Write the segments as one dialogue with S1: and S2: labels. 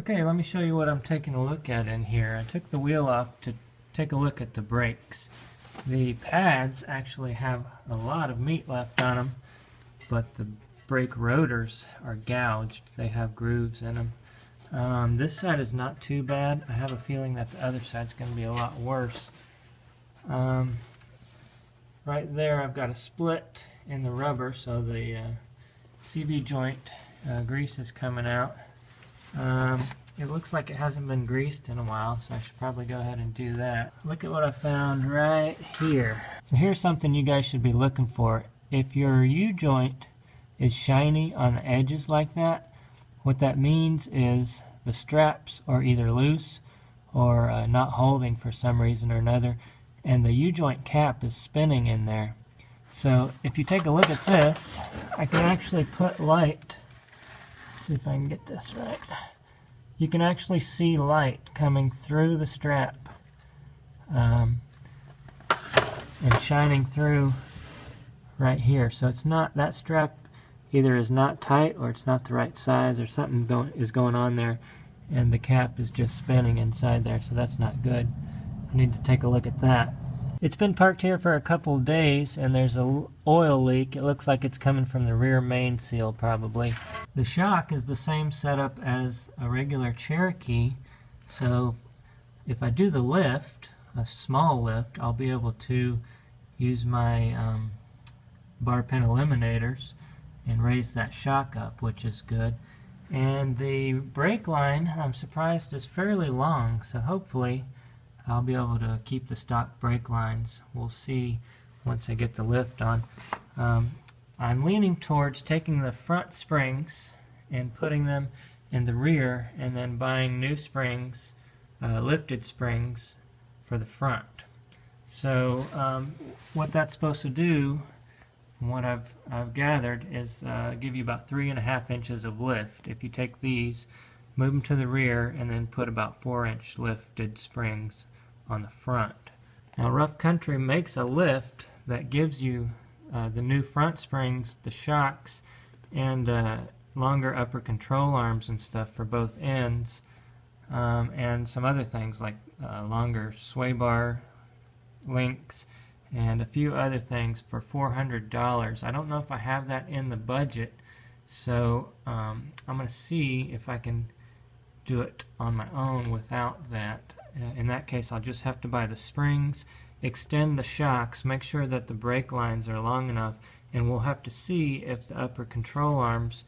S1: Okay, let me show you what I'm taking a look at in here. I took the wheel off to take a look at the brakes. The pads actually have a lot of meat left on them, but the brake rotors are gouged. They have grooves in them. This side is not too bad. I have a feeling that the other side's going to be a lot worse. Right there I've got a split in the rubber, so the CV joint grease is coming out. It looks like it hasn't been greased in a while, so I should probably go ahead and do that. Look at what I found right here. So here's something you guys should be looking for. If your U-joint is shiny on the edges like that, what that means is the straps are either loose or not holding for some reason or another, and the U-joint cap is spinning in there. So if you take a look at this, I can actually put light. Let's see if I can get this right. You can actually see light coming through the strap and shining through right here. So it's not, that strap either is not tight or it's not the right size, or something is going on there, and the cap is just spinning inside there, so that's not good. I need to take a look at that. It's been parked here for a couple of days, and there's an oil leak. It looks like it's coming from the rear main seal probably. The shock is the same setup as a regular Cherokee, so if I do the lift, a small lift, I'll be able to use my bar pin eliminators and raise that shock up, which is good. And the brake line, I'm surprised, is fairly long, so hopefully I'll be able to keep the stock brake lines. We'll see once I get the lift on. I'm leaning towards taking the front springs and putting them in the rear, and then buying new springs, lifted springs, for the front. So what that's supposed to do, from what I've gathered, is give you about 3.5 inches of lift. If you take these, move them to the rear, and then put about 4-inch lifted springs on the front. Now Rough Country makes a lift that gives you the new front springs, the shocks, and longer upper control arms and stuff for both ends, and some other things like longer sway bar links and a few other things for $400. I don't know if I have that in the budget, so I'm going to see if I can do it on my own without that. In that case, I'll just have to buy the springs, extend the shocks, make sure that the brake lines are long enough, and we'll have to see if the upper control arms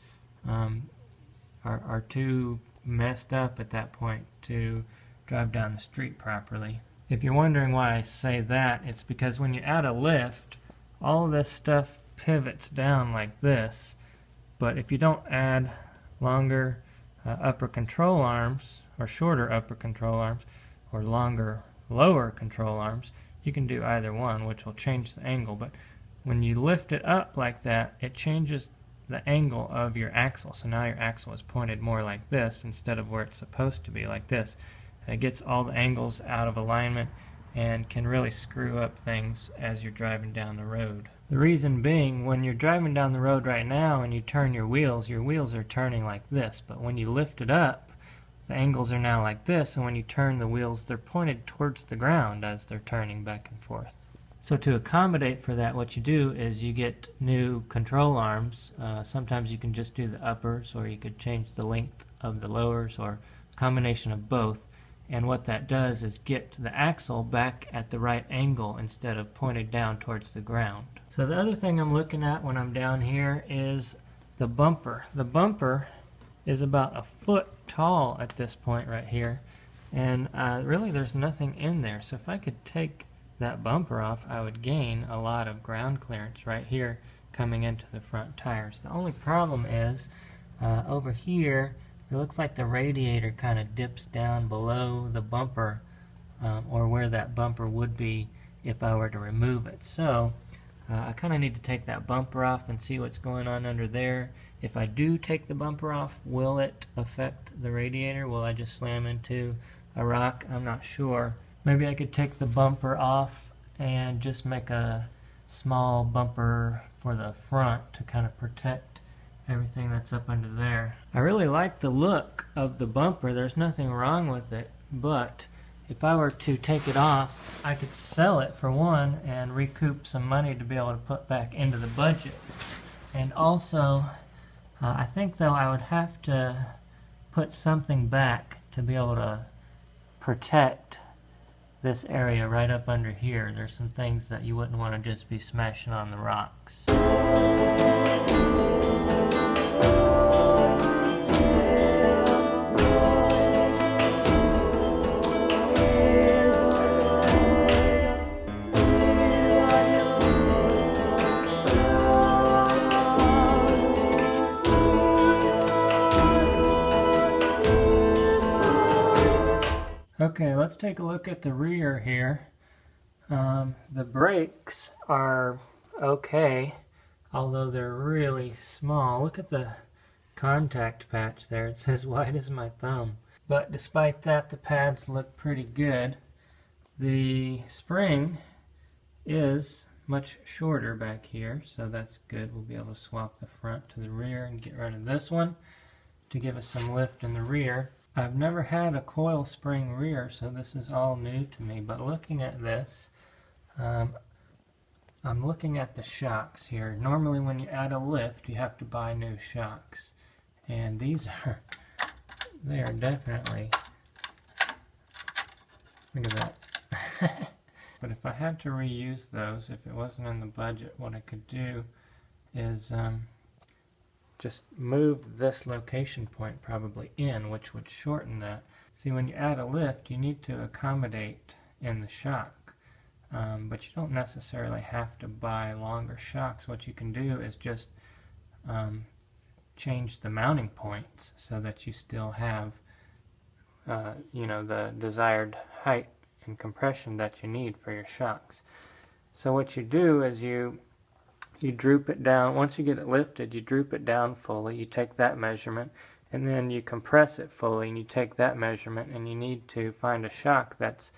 S1: are too messed up at that point to drive down the street properly. If you're wondering why I say that, it's because when you add a lift, all of this stuff pivots down like this, but if you don't add longer upper control arms, or shorter upper control arms, or longer lower control arms, you can do either one, which will change the angle. But when you lift it up like that, it changes the angle of your axle. So now your axle is pointed more like this instead of where it's supposed to be, like this. It gets all the angles out of alignment and can really screw up things as you're driving down the road. The reason being, when you're driving down the road right now and you turn your wheels are turning like this, but when you lift it up, the angles are now like this, and when you turn the wheels, they're pointed towards the ground as they're turning back and forth. So to accommodate for that, what you do is you get new control arms. Sometimes you can just do the uppers, or you could change the length of the lowers, or a combination of both. And what that does is get the axle back at the right angle instead of pointed down towards the ground. So the other thing I'm looking at when I'm down here is the bumper. The bumper is about 1 foot tall at this point right here, and really there's nothing in there. So if I could take that bumper off, I would gain a lot of ground clearance right here coming into the front tires. The only problem is over here it looks like the radiator kind of dips down below the bumper, or where that bumper would be if I were to remove it. So I kind of need to take that bumper off and see what's going on under there. If I do take the bumper off, will it affect the radiator? Will I just slam into a rock? I'm not sure. Maybe I could take the bumper off and just make a small bumper for the front to kind of protect everything that's up under there. I really like the look of the bumper. There's nothing wrong with it, but if I were to take it off, I could sell it for one and recoup some money to be able to put back into the budget. And also, I think though I would have to put something back to be able to protect this area right up under here. There's some things that you wouldn't want to just be smashing on the rocks. Okay, let's take a look at the rear here. The brakes are okay, although they're really small. Look at the contact patch there. It's as wide as my thumb. But despite that, the pads look pretty good. The spring is much shorter back here, so that's good. We'll be able to swap the front to the rear and get rid of this one to give us some lift in the rear. I've never had a coil spring rear, so this is all new to me. But looking at this, I'm looking at the shocks here. Normally when you add a lift, you have to buy new shocks. And these are, they are definitely, look at that. But if I had to reuse those, if it wasn't in the budget, what I could do is just move this location point probably in, which would shorten that. See, when you add a lift, you need to accommodate in the shock, but you don't necessarily have to buy longer shocks. What you can do is just change the mounting points so that you still have you know, the desired height and compression that you need for your shocks. So what you do is you droop it down. Once you get it lifted, you droop it down fully. You take that measurement, and then you compress it fully, and you take that measurement, and you need to find a shock that's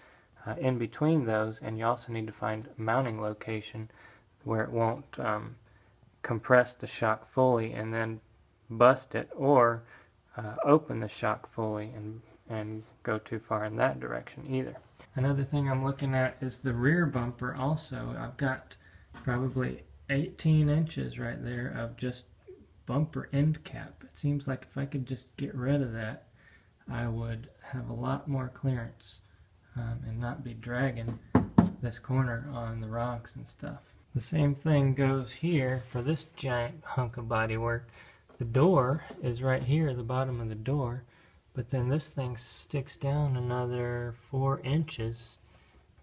S1: in between those, and you also need to find a mounting location where it won't compress the shock fully and then bust it, or open the shock fully and go too far in that direction either. Another thing I'm looking at is the rear bumper also. I've got probably 18 inches right there of just bumper end cap. It seems like if I could just get rid of that, I would have a lot more clearance and not be dragging this corner on the rocks and stuff. The same thing goes here for this giant hunk of bodywork. The door is right here, the bottom of the door, but then this thing sticks down another 4 inches,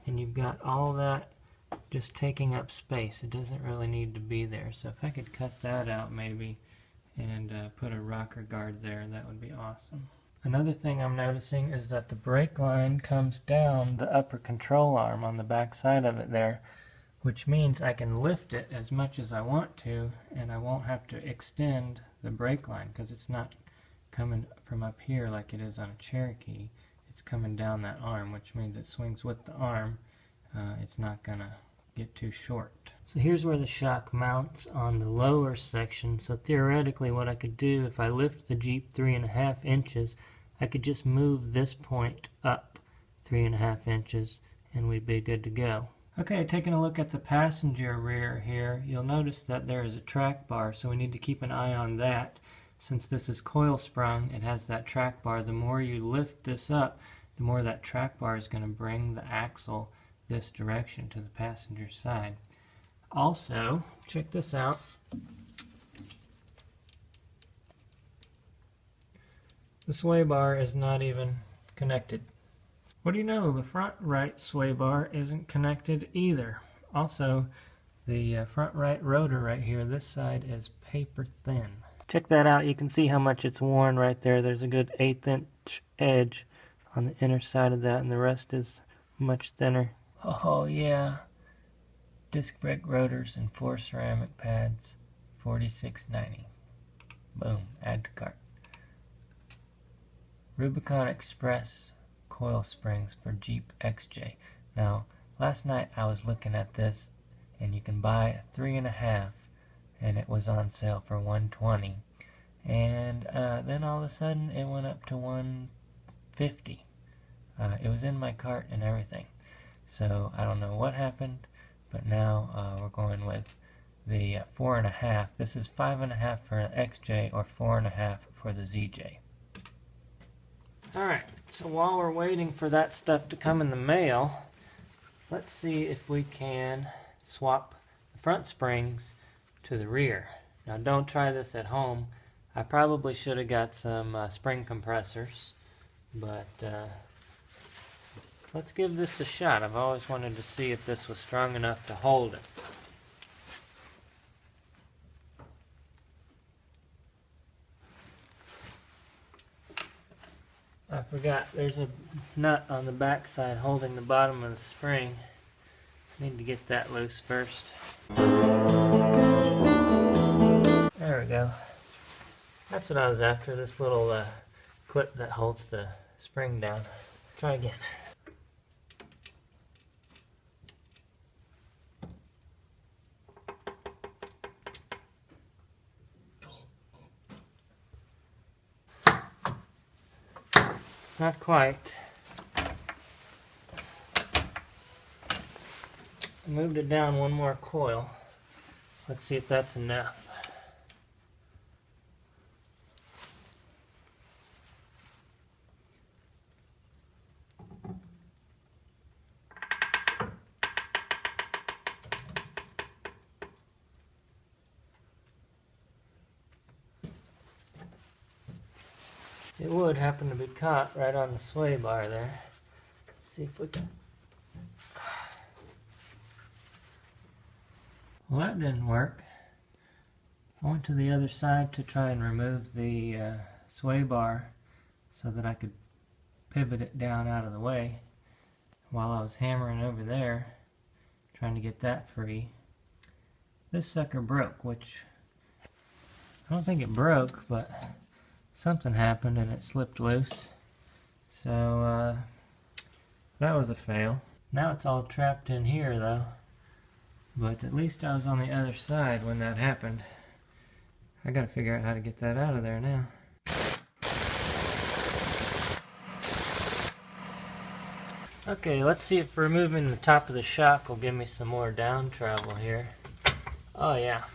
S1: and you've got all that just taking up space. It doesn't really need to be there. So if I could cut that out maybe and put a rocker guard there, that would be awesome. Another thing I'm noticing is that the brake line comes down the upper control arm on the back side of it there, which means I can lift it as much as I want to, and I won't have to extend the brake line because it's not coming from up here like it is on a Cherokee. It's coming down that arm, which means it swings with the arm. It's not gonna get too short. So here's where the shock mounts on the lower section. So theoretically what I could do, if I lift the Jeep 3.5 inches, I could just move this point up 3.5 inches and we'd be good to go. Okay, taking a look at the passenger rear here, you'll notice that there is a track bar, so we need to keep an eye on that. Since this is coil sprung, it has that track bar. The more you lift this up, the more that track bar is going to bring the axle this direction to the passenger side. Also, check this out. The sway bar is not even connected. What do you know? The front right sway bar isn't connected either. Also, the front right rotor right here, this side is paper thin. Check that out. You can see how much it's worn right there. There's a good 1/8 inch edge on the inner side of that, and the rest is much thinner. Oh yeah, disc brake rotors and 4 ceramic pads, $46.90. Boom, add to cart. Rubicon Express coil springs for Jeep XJ. Now, last night I was looking at this, and you can buy 3.5, and it was on sale for $120. and then all of a sudden it went up to 150. It was in my cart and everything. So I don't know what happened, but now we're going with the 4.5. This is 5.5 for an XJ or 4.5 for the ZJ. Alright, so while we're waiting for that stuff to come in the mail, let's see if we can swap the front springs to the rear. Now don't try this at home. I probably should have got some spring compressors, but let's give this a shot. I've always wanted to see if this was strong enough to hold it. I forgot, there's a nut on the back side holding the bottom of the spring. Need to get that loose first. There we go. That's what I was after, this little clip that holds the spring down. Try again. Not quite. I moved it down one more coil. Let's see if that's enough. It would happen to be caught right on the sway bar there. Let's see if we can. Well, that didn't work. I went to the other side to try and remove the sway bar so that I could pivot it down out of the way. While I was hammering over there, trying to get that free, this sucker broke, which I don't think it broke, but something happened and it slipped loose. So that was a fail. Now it's all trapped in here though. But at least I was on the other side when that happened. I gotta figure out how to get that out of there now. Okay, let's see if removing the top of the shock will give me some more down travel here. Oh yeah.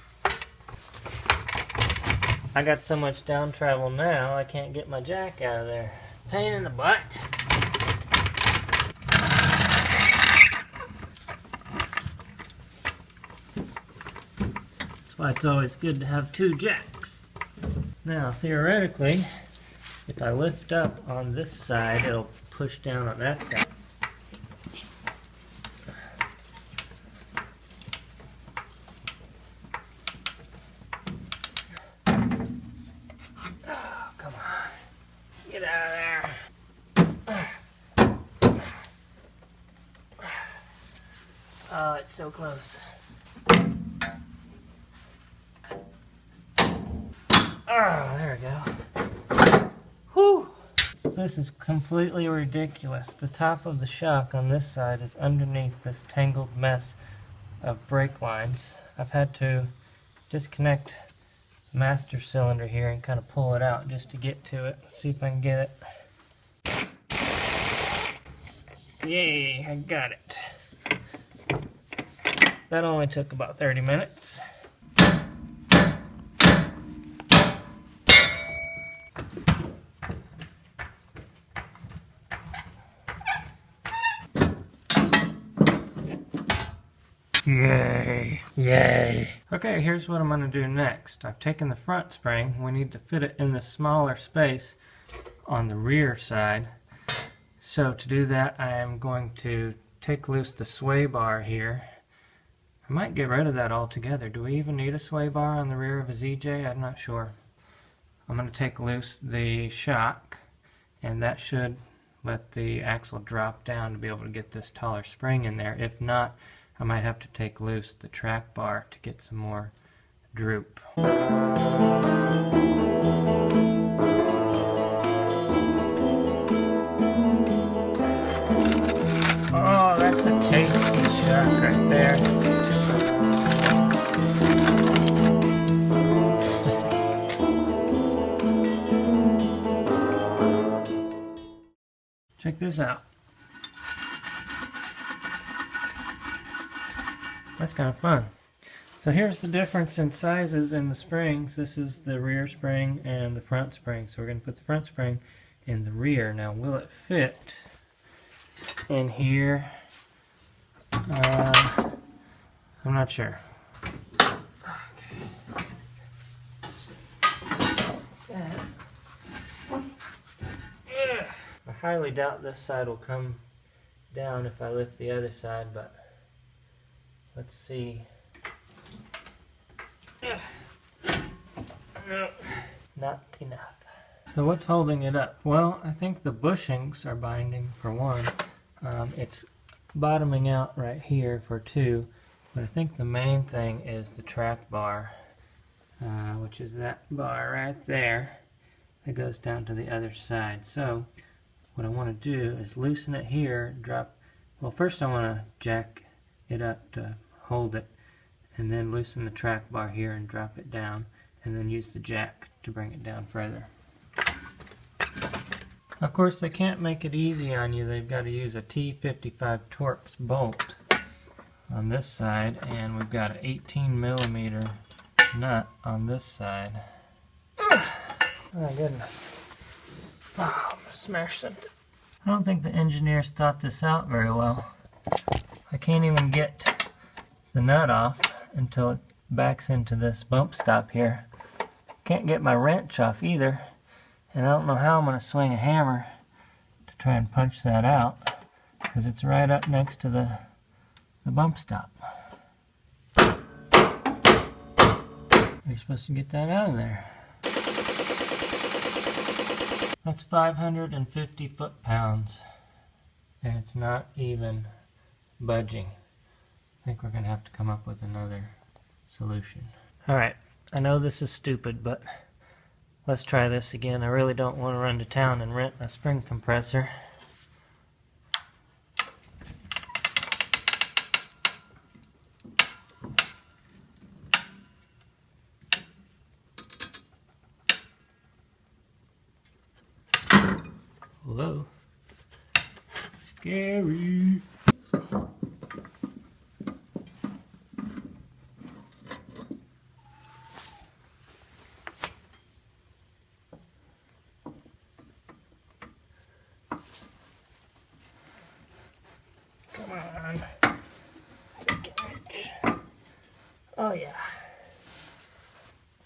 S1: I got so much down travel now, I can't get my jack out of there. Pain in the butt. That's why it's always good to have two jacks. Now, theoretically, if I lift up on this side, it'll push down on that side. Oh, it's so close. Oh, there we go. Whew! This is completely ridiculous. The top of the shock on this side is underneath this tangled mess of brake lines. I've had to disconnect the master cylinder here and kind of pull it out just to get to it. Let's see if I can get it. Yay, I got it. That only took about 30 minutes. Yay! Yay! Okay, here's what I'm going to do next. I've taken the front spring. We need to fit it in the smaller space on the rear side. So to do that, I am going to take loose the sway bar here. I might get rid of that altogether. Do we even need a sway bar on the rear of a ZJ? I'm not sure. I'm going to take loose the shock, and that should let the axle drop down to be able to get this taller spring in there. If not, I might have to take loose the track bar to get some more droop. Oh, that's a tasty shock right there. check this out. That's kind of fun. So here's the difference in sizes in the springs. This is the rear spring and the front spring. So we're going to put the front spring in the rear. Now, will it fit in here? I'm not sure. I highly doubt this side will come down if I lift the other side, but let's see. No, not enough. So what's holding it up? Well, I think the bushings are binding for one. It's bottoming out right here for two, but I think the main thing is the track bar, which is that bar right there that goes down to the other side. So what I want to do is loosen it here, drop, well, first I want to jack it up to hold it, and then loosen the track bar here and drop it down, and then use the jack to bring it down further. Of course, they can't make it easy on you. They've got to use a T55 Torx bolt on this side, and we've got an 18mm nut on this side. Oh my goodness. Oh, I'm gonna smash something. I don't think the engineers thought this out very well. I can't even get the nut off until it backs into this bump stop here. Can't get my wrench off either, and I don't know how I'm going to swing a hammer to try and punch that out, because it's right up next to the bump stop. You're supposed to get that out of there. That's 550 foot-pounds, and it's not even budging. I think we're going to have to come up with another solution. Alright, I know this is stupid, but let's try this again. I really don't want to run to town and rent a spring compressor. Whoa. Scary. Come on. Second wrench. Oh yeah.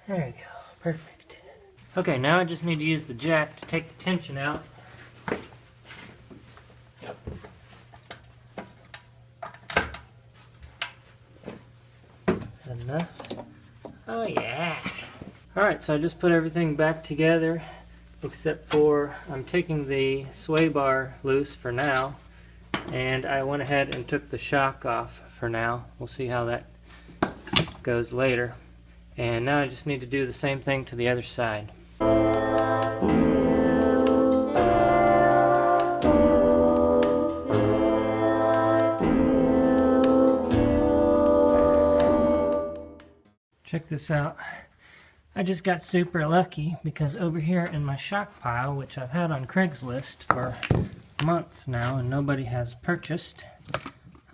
S1: There we go. Perfect. Okay, now I just need to use the jack to take the tension out. Enough. Oh yeah. Alright, so I just put everything back together, except for I'm taking the sway bar loose for now, and I went ahead and took the shock off for now. We'll see how that goes later. And now I just need to do the same thing to the other side. Check this out. I just got super lucky because over here in my shock pile, which I've had on Craigslist for months now and nobody has purchased,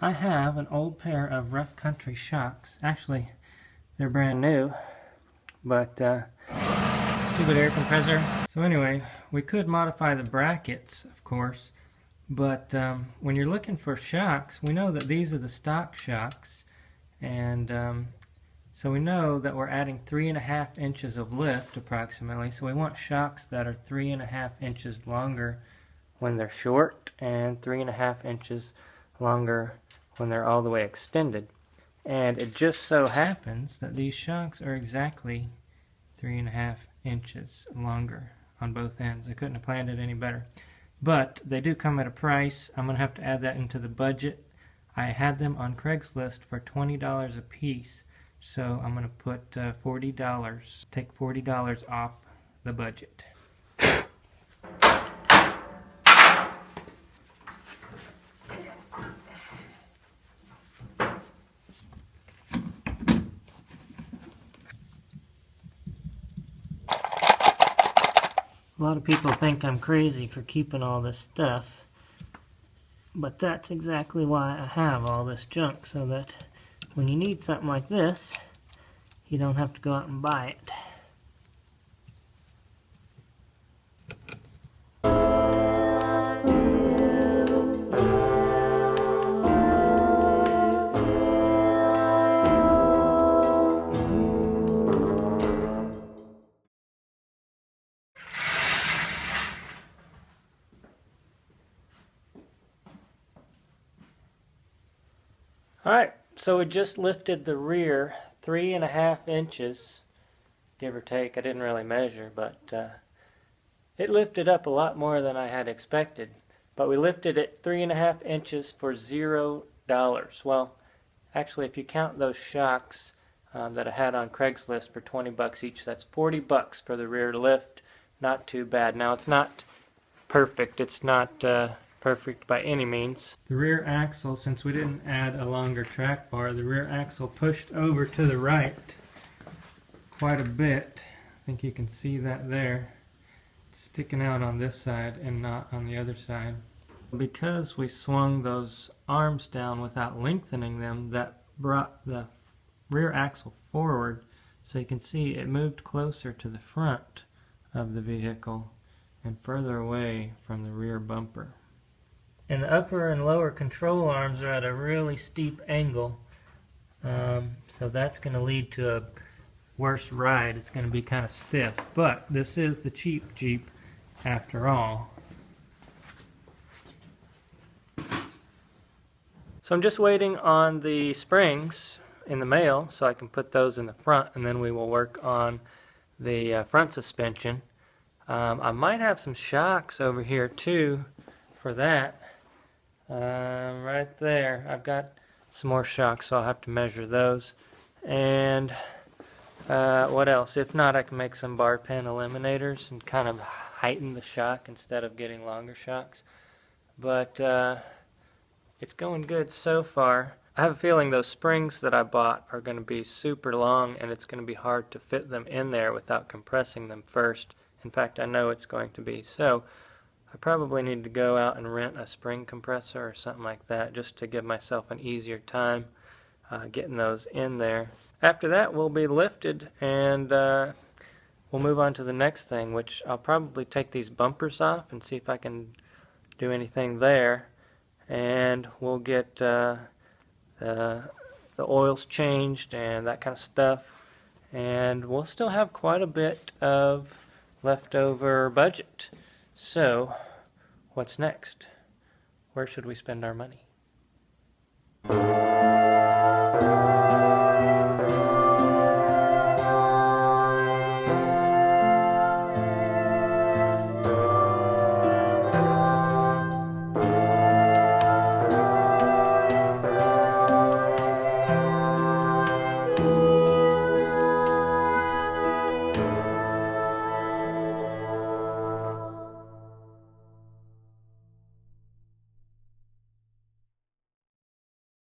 S1: I have an old pair of Rough Country shocks. Actually, they're brand new, but stupid air compressor. So anyway, we could modify the brackets, of course, but when you're looking for shocks, we know that these are the stock shocks, and so we know that we're adding 3.5 inches of lift approximately, so we want shocks that are 3.5 inches longer when they're short and 3.5 inches longer when they're all the way extended. And it just so happens that these shocks are exactly 3.5 inches longer on both ends. I couldn't have planned it any better. But they do come at a price. I'm going to have to add that into the budget. I had them on Craigslist for $20 a piece. So I'm going to put $40, take $40 off the budget. A lot of people think I'm crazy for keeping all this stuff, But that's exactly why I have all this junk, so that when you need something like this, you don't have to go out and buy it. Alright, so we just lifted the rear 3.5 inches, give or take. I didn't really measure, but it lifted up a lot more than I had expected. But we lifted it 3.5 inches for $0. Well, actually, if you count those shocks that I had on Craigslist for 20 bucks each, that's 40 bucks for the rear lift. Not too bad. Now, it's not perfect. It's not perfect by any means. The rear axle, since we didn't add a longer track bar, the rear axle pushed over to the right quite a bit. I think you can see that there. It's sticking out on this side and not on the other side. Because we swung those arms down without lengthening them, that brought the rear axle forward, so you can see it moved closer to the front of the vehicle and further away from the rear bumper. And the upper and lower control arms are at a really steep angle, so that's going to lead to a worse ride. It's going to be kind of stiff, but this is the cheap Jeep after all. So I'm just waiting on the springs in the mail so I can put those in the front, and then we will work on the front suspension. I might have some shocks over here too for that. Right there, I've got some more shocks, so I'll have to measure those. And what else? If not, I can make some bar pin eliminators and kind of heighten the shock instead of getting longer shocks. But it's going good so far. I have a feeling those springs that I bought are going to be super long, and it's going to be hard to fit them in there without compressing them first. In fact, I know it's going to be. So I probably need to go out and rent a spring compressor or something like that just to give myself an easier time getting those in there. After that, we'll be lifted, and we'll move on to the next thing, which I'll probably take these bumpers off and see if I can do anything there. And we'll get the oils changed and that kind of stuff. And we'll still have quite a bit of leftover budget. So, what's next? Where should we spend our money?